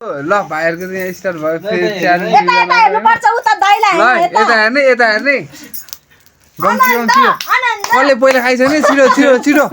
ल भाइहरुको चाहिँ स्टार्ट भयो फेरि च्यालेन्ज यता हेर्नुपर्छ उता दाइलाई ल यता हेर्ने गम्ती कसले पहिला खाइछ नि छिटो छिटो छिटो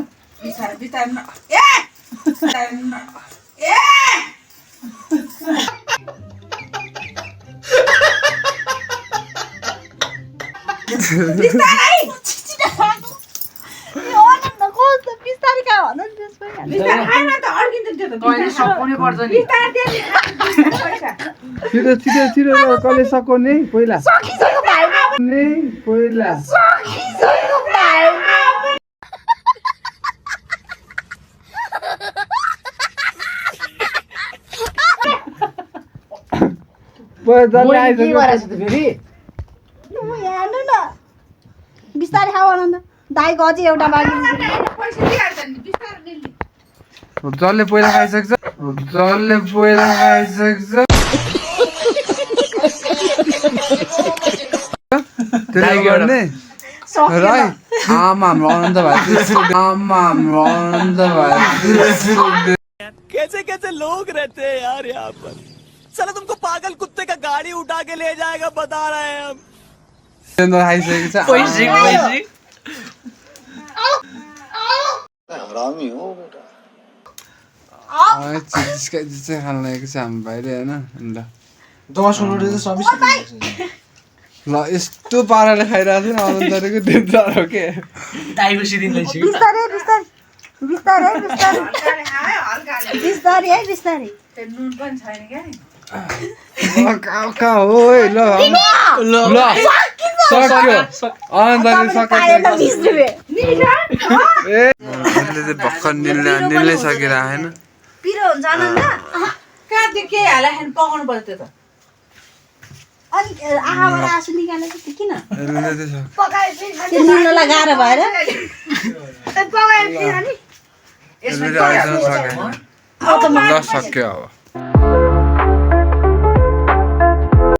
छिटो छिटो छिटो कसले सकाउने पहिला पहिला बिस्तारै खाऊ आनन्द दाइको अझै एउटा बाँकी जसले पहिला खाइसक्छ त्यसले गर्ने आमा आनन्द कैसे कैसे लोग रहते हैं यार यहाँ पर साला तुमको पागल कुत्ते का गाड़ी उठा के ले जाएगा बता रहे हैं हम खाइसकेको हरामी हो बेटा चाहिँ खान लागेको छ हाम्रो भाइले होइन ल ल यस्तो पाराले खाइरहेको थियो अनन्तको देवदार हो के बिस्तारै कहाँ हो है ल सक्यो अनन्तले सक्यो भर्खर निल्नै सकेर आएन पिरो हुन्छ आनन्द कहाँ त्यो के हाला खान पकाउनु पर्छ त्यो त अनि आँखाबाट आँसु निकालेको थियो किन त्यो निल्नलाई गाह्रो भएर ल सक्यो अब